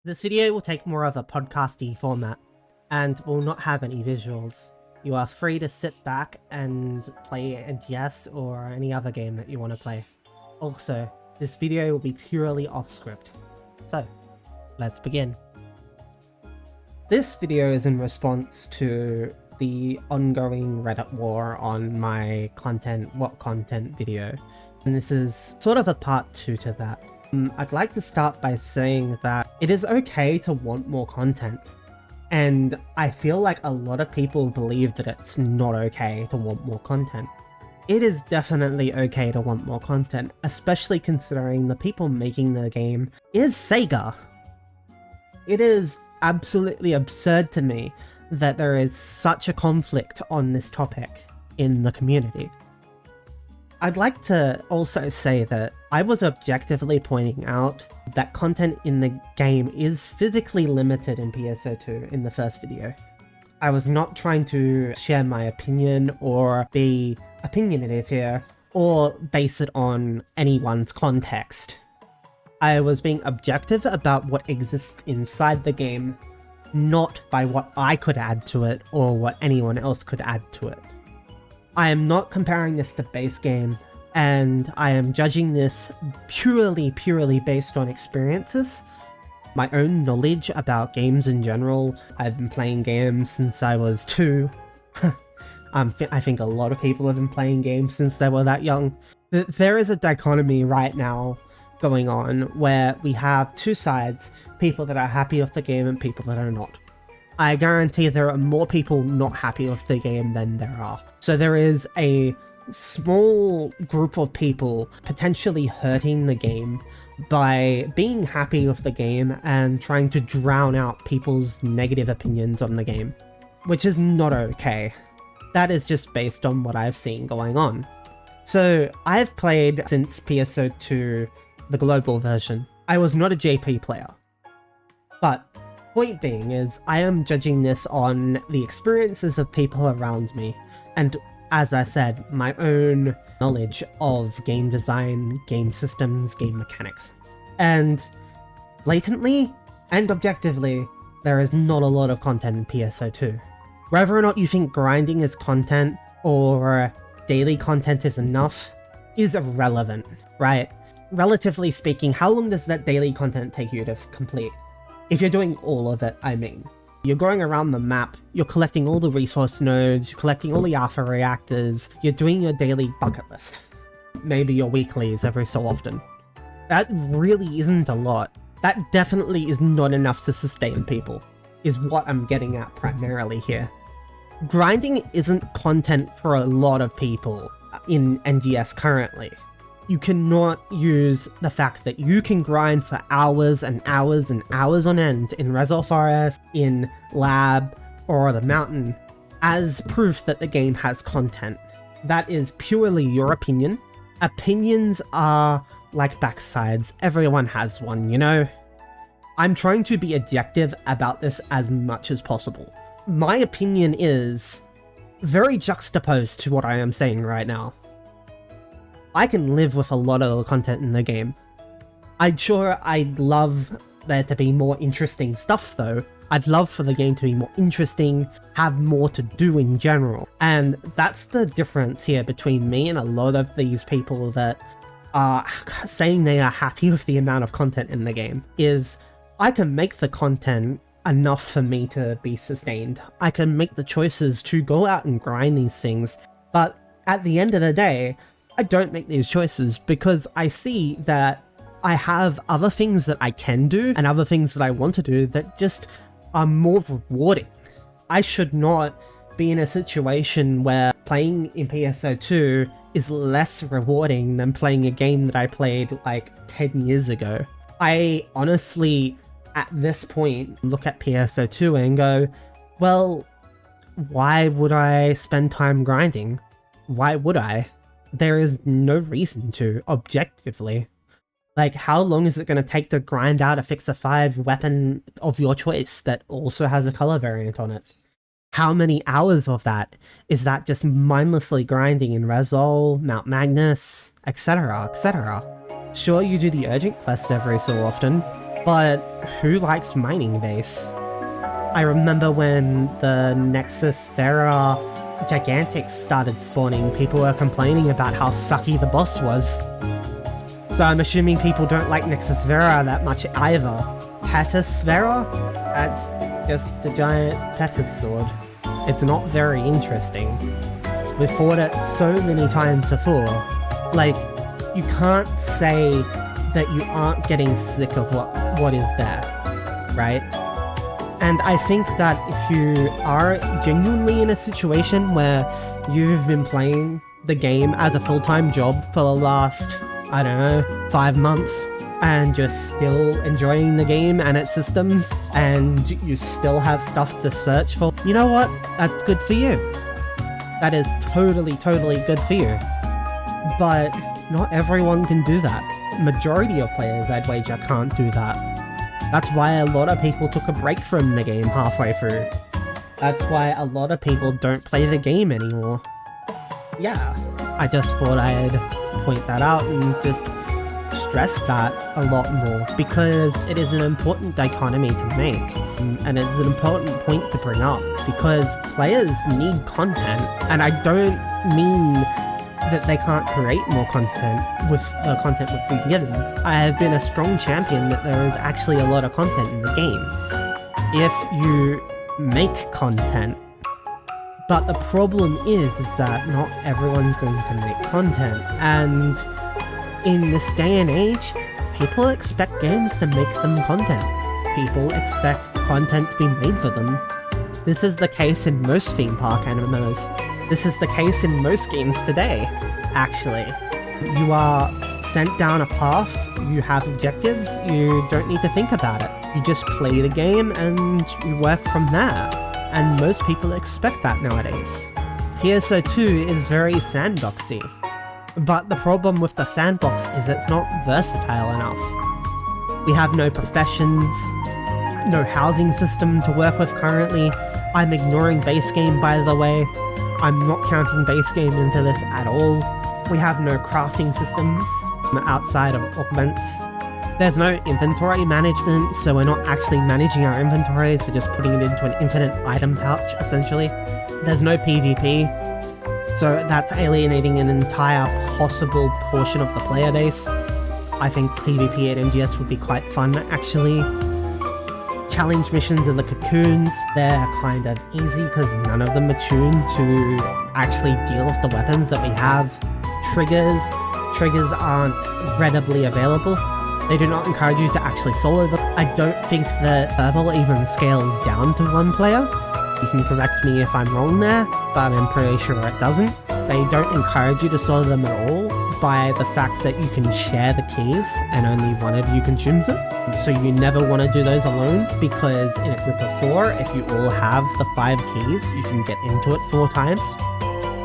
This video will take more of a podcasty format, and will not have any visuals. You are free to sit back and play NGS or any other game that you want to play. Also, this video will be purely off script. So, let's begin. This video is in response to the ongoing Reddit war on my what content video, and this is sort of a part 2 to that. I'd like to start by saying that it is okay to want more content, and I feel like a lot of people believe that it's not okay to want more content. It is definitely okay to want more content, especially considering the people making the game is Sega. It is absolutely absurd to me that there is such a conflict on this topic in the community. I'd like to also say that I was objectively pointing out that content in the game is physically limited in Pso2 in the first video. I was not trying to share my opinion or be opinionative here, or base it on anyone's context. I was being objective about what exists inside the game, not by what I could add to it or what anyone else could add to it. I am not comparing this to base game, and I am judging this purely based on experiences, my own knowledge about games in general. I've been playing games since I was 2. I think a lot of people have been playing games since they were that young. There is a dichotomy right now going on where we have two sides, people that are happy with the game and people that are not. I guarantee there are more people not happy with the game than there are. So there is a small group of people potentially hurting the game by being happy with the game and trying to drown out people's negative opinions on the game, which is not okay. That is just based on what I've seen going on. So I've played since Pso2, the global version. I was not a JP player, but point being is I am judging this on the experiences of people around me, and as I said, my own knowledge of game design, game systems, game mechanics. And blatantly and objectively, there is not a lot of content in Pso2. Whether or not you think grinding is content or daily content is enough is irrelevant, right? Relatively speaking, how long does that daily content take you to complete? If you're doing all of it, I mean. You're going around the map, you're collecting all the resource nodes, you're collecting all the alpha reactors, you're doing your daily bucket list. Maybe your weeklies every so often. That really isn't a lot. That definitely is not enough to sustain people, is what I'm getting at primarily here. Grinding isn't content for a lot of people in NGS currently. You cannot use the fact that you can grind for hours and hours and hours on end in Resol Forest, in Lab, or the Mountain as proof that the game has content. That is purely your opinion. Opinions are like backsides, everyone has one, you know? I'm trying to be objective about this as much as possible. My opinion is very juxtaposed to what I am saying right now. I can live with a lot of the content in the game. I'd love there to be more interesting stuff though. I'd love for the game to be more interesting, have more to do in general. And that's the difference here between me and a lot of these people that are saying they are happy with the amount of content in the game, is I can make the content enough for me to be sustained. I can make the choices to go out and grind these things, but at the end of the day, I don't make these choices because I see that I have other things that I can do and other things that I want to do that just are more rewarding. I should not be in a situation where playing in Pso2 is less rewarding than playing a game that I played like 10 years ago. I honestly, at this point, look at Pso2 and go, well, why would I spend time grinding? Why would I? There is no reason to, objectively. Like, how long is it going to take to grind out a Fixer 5 weapon of your choice that also has a color variant on it? How many hours of that is that just mindlessly grinding in Resol, Mount Magnus, etc, etc? Sure, you do the urgent quests every so often, But who likes mining base? I remember when the Nexus Vera Gigantics started spawning, people were complaining about how sucky the boss was. So I'm assuming people don't like Nexus Vera that much either. Petus Vera? That's just a giant Petus sword. It's not very interesting. We've fought it so many times before. Like, you can't say that you aren't getting sick of what is there, right? And I think that if you are genuinely in a situation where you've been playing the game as a full-time job for the last, I don't know, 5 months, and you're still enjoying the game and its systems, and you still have stuff to search for, you know what? That's good for you. That is totally good for you. But not everyone can do that. Majority of players, I'd wager, can't do that. That's why a lot of people took a break from the game halfway through. That's why a lot of people don't play the game anymore. Yeah, I just thought I'd point that out and just stress that a lot more, because it is an important dichotomy to make, and it's an important point to bring up, because players need content, and I don't mean that they can't create more content with the content we've been given. I have been a strong champion that there is actually a lot of content in the game, if you make content. But the problem is that not everyone's going to make content, and in this day and age, people expect games to make them content. People expect content to be made for them. This is the case in most theme park MMOs. This is the case in most games today, actually. You are sent down a path, you have objectives, you don't need to think about it. You just play the game and you work from there. And most people expect that nowadays. Pso2 is very sandboxy. But the problem with the sandbox is it's not versatile enough. We have no professions, no housing system to work with currently. I'm ignoring base game, by the way. I'm not counting base game into this at all. We have no crafting systems outside of augments. There's no inventory management, so we're not actually managing our inventories, we're just putting it into an infinite item pouch, essentially. There's no PvP, so that's alienating an entire possible portion of the player base. I think PvP at NGS would be quite fun, actually. Challenge missions are the cocoons. They're kind of easy because none of them are tuned to actually deal with the weapons that we have. Triggers aren't readily available. They do not encourage you to actually solo them. I don't think that Purple even scales down to 1 player. You can correct me if I'm wrong there, but I'm pretty sure it doesn't. They don't encourage you to solo them at all by the fact that you can share the keys and only one of you consumes it. So you never want to do those alone, because in a group of 4, if you all have the 5 keys, you can get into it 4 times.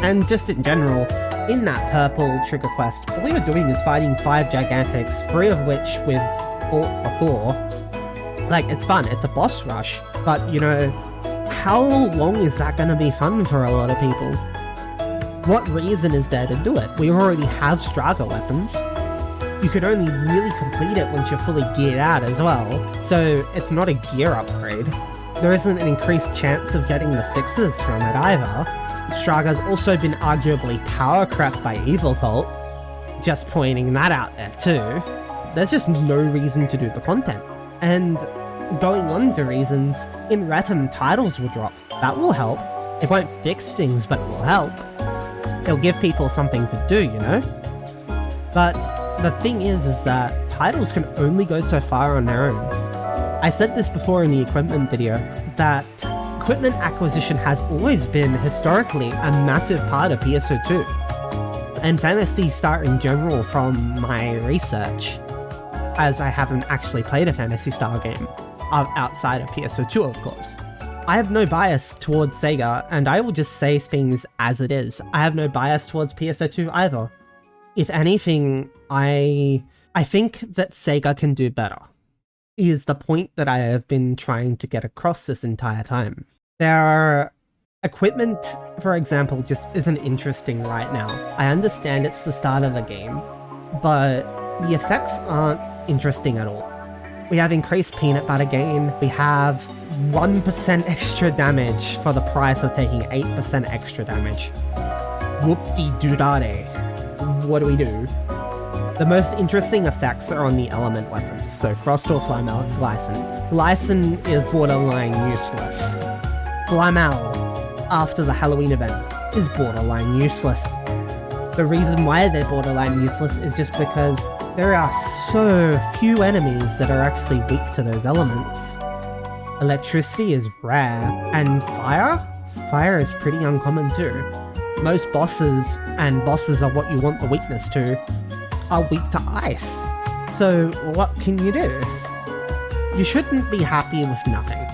And just in general, in that purple trigger quest, all we were doing is fighting 5 Gigantics, 3 of which we've fought before. Like, it's fun, it's a boss rush, but you know, how long is that gonna be fun for a lot of people? What reason is there to do it? We already have Straga weapons. You could only really complete it once you're fully geared out as well, so it's not a gear upgrade. There isn't an increased chance of getting the fixes from it either. Straga's also been arguably power crept by Evil Cult, just pointing that out there too. There's just no reason to do the content. And going on to reasons, in Retum titles will drop. That will help. It won't fix things, but it will help. It'll give people something to do, you know? But the thing is that titles can only go so far on their own. I said this before in the equipment video, that equipment acquisition has always been, historically, a massive part of Pso2. And Phantasy Star in general from my research, as I haven't actually played a Phantasy Star game, outside of Pso2 of course. I have no bias towards Sega, and I will just say things as it is. I have no bias towards Pso2 either. If anything, I think that Sega can do better, is the point that I have been trying to get across this entire time. Their equipment, for example, just isn't interesting right now. I understand it's the start of the game, but the effects aren't interesting at all. We have increased peanut butter gain. We have 1% extra damage for the price of taking 8% extra damage. Whoop-de-doo-da-day. What do we do? The most interesting effects are on the element weapons, so Frost or Flammel, Glycin. Glycin is borderline useless. Flammel, after the Halloween event, is borderline useless. The reason why they're borderline useless is just because there are so few enemies that are actually weak to those elements. Electricity is rare, and fire? Fire is pretty uncommon too. Most bosses, and bosses are what you want the weakness to, are weak to ice. So what can you do? You shouldn't be happy with nothing.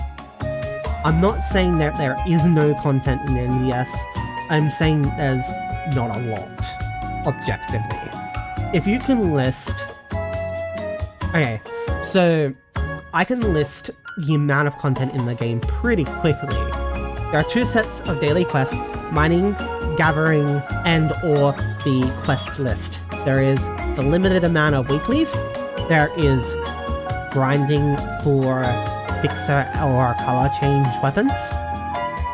I'm not saying that there is no content in NGS, I'm saying there's not a lot, objectively. If you can list... Okay, so I can list the amount of content in the game pretty quickly. There are 2 sets of daily quests, mining, gathering, and or the quest list. There is the limited amount of weeklies, there is grinding for fixer or color change weapons,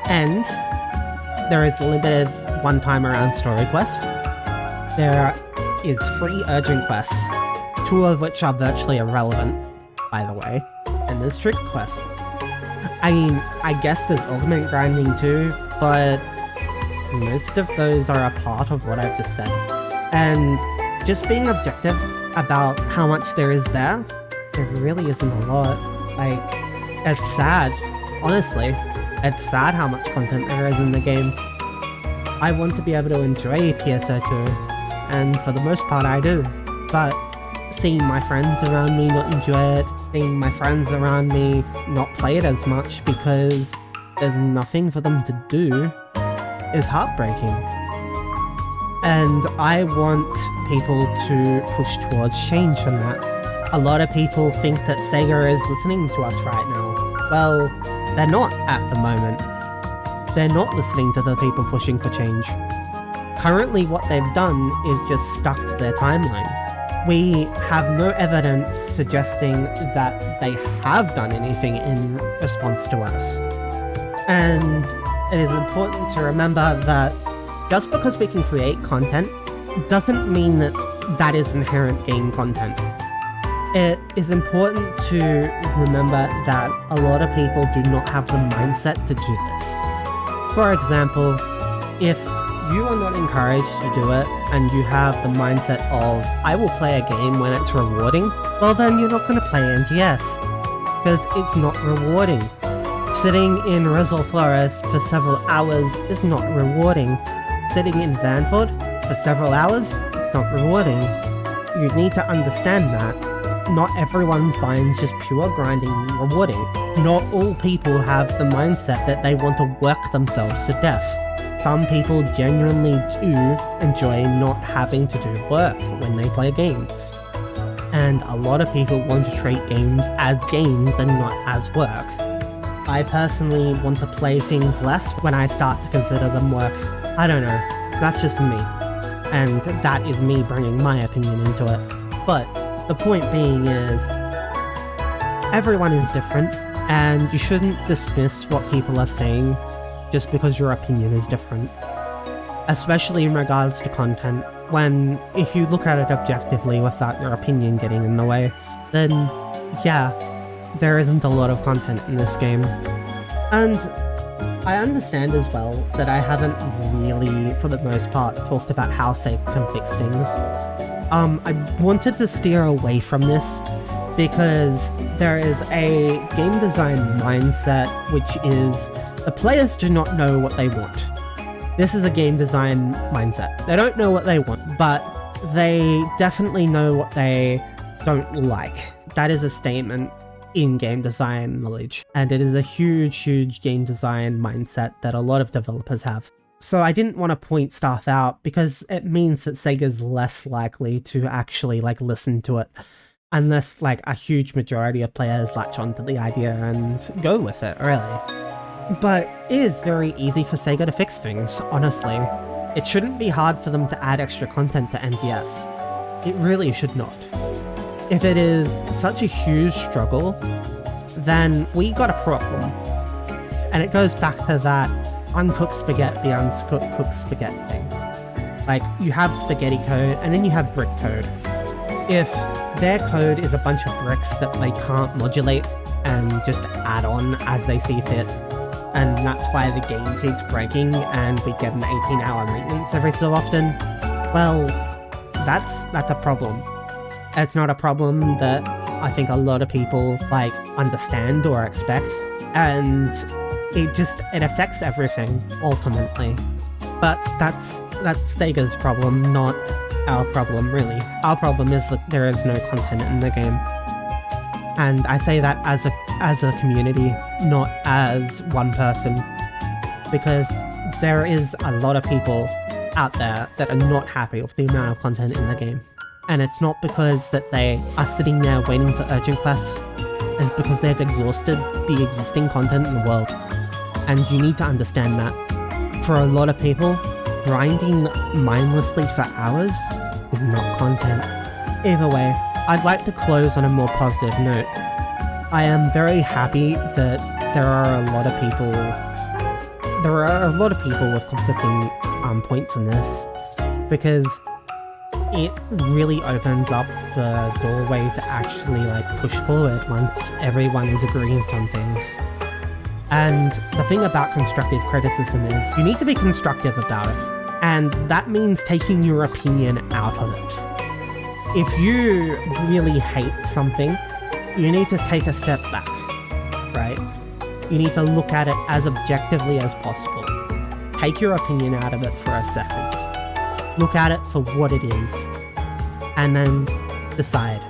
and there is the limited one-time around story quest. There is 3 urgent quests, 2 of which are virtually irrelevant, by the way, and there's trick quests. I mean, I guess there's augment grinding too, but most of those are a part of what I've just said. And just being objective about how much there is there really isn't a lot. Like, it's sad, honestly. It's sad how much content there is in the game. I want to be able to enjoy Pso2, and for the most part I do, but seeing my friends around me not enjoy it, seeing my friends around me not play it as much because there's nothing for them to do is heartbreaking. And I want people to push towards change from that. A lot of people think that Sega is listening to us right now. Well, they're not at the moment. They're not listening to the people pushing for change. Currently what they've done is just stuck to their timeline. We have no evidence suggesting that they have done anything in response to us. And it is important to remember that just because we can create content doesn't mean that that is inherent game content. It is important to remember that a lot of people do not have the mindset to do this. For example, if you are not encouraged to do it and you have the mindset of, I will play a game when it's rewarding, well then you're not going to play NGS, because it's not rewarding. Sitting in Rizal Forest for several hours is not rewarding. Sitting in Vanford for several hours is not rewarding. You need to understand that. Not everyone finds just pure grinding rewarding. Not all people have the mindset that they want to work themselves to death. Some people genuinely do enjoy not having to do work when they play games. And a lot of people want to treat games as games and not as work. I personally want to play things less when I start to consider them work. I don't know, that's just me. And that is me bringing my opinion into it. But the point being is, everyone is different, and you shouldn't dismiss what people are saying just because your opinion is different. Especially in regards to content, when if you look at it objectively without your opinion getting in the way, then yeah, there isn't a lot of content in this game. And I understand as well that I haven't really, for the most part, talked about how Sega can fix things. I wanted to steer away from this because there is a game design mindset which is the players do not know what they want. This is a game design mindset. They don't know what they want, but they definitely know what they don't like. That is a statement in game design knowledge, and it is a huge game design mindset that a lot of developers have. So I didn't want to point stuff out because it means that Sega's less likely to actually listen to it, unless a huge majority of players latch onto the idea and go with it, really. But it is very easy for Sega to fix things, honestly. It shouldn't be hard for them to add extra content to NGS. It really should not. If it is such a huge struggle, then we got a problem. And it goes back to that uncooked spaghetti, uncooked spaghetti thing. Like, you have spaghetti code, and then you have brick code. If their code is a bunch of bricks that they can't modulate and just add on as they see fit, and that's why the game keeps breaking and we get an 18-hour maintenance every so often, well, that's a problem. It's not a problem that I think a lot of people, like, understand or expect, and it affects everything, ultimately. But that's Sega's problem, not our problem, really. Our problem is that there is no content in the game. And I say that as a community, not as one person, because there is a lot of people out there that are not happy with the amount of content in the game. And it's not because that they are sitting there waiting for urgent quests, it's because they've exhausted the existing content in the world. And you need to understand that. For a lot of people, grinding mindlessly for hours is not content. Either way, I'd like to close on a more positive note. I am very happy that there are a lot of people with conflicting points in this, because it really opens up the doorway to actually, like, push forward once everyone is agreeing on things. And the thing about constructive criticism is you need to be constructive about it, and that means taking your opinion out of it. If you really hate something, you need to take a step back, right? You need to look at it as objectively as possible. Take your opinion out of it for a second. Look at it for what it is, and then decide.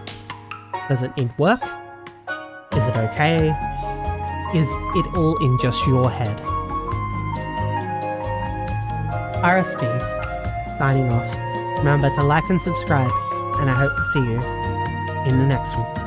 Does it need work? Is it okay? Is it all in just your head? RSP, signing off. Remember to like and subscribe, and I hope to see you in the next one.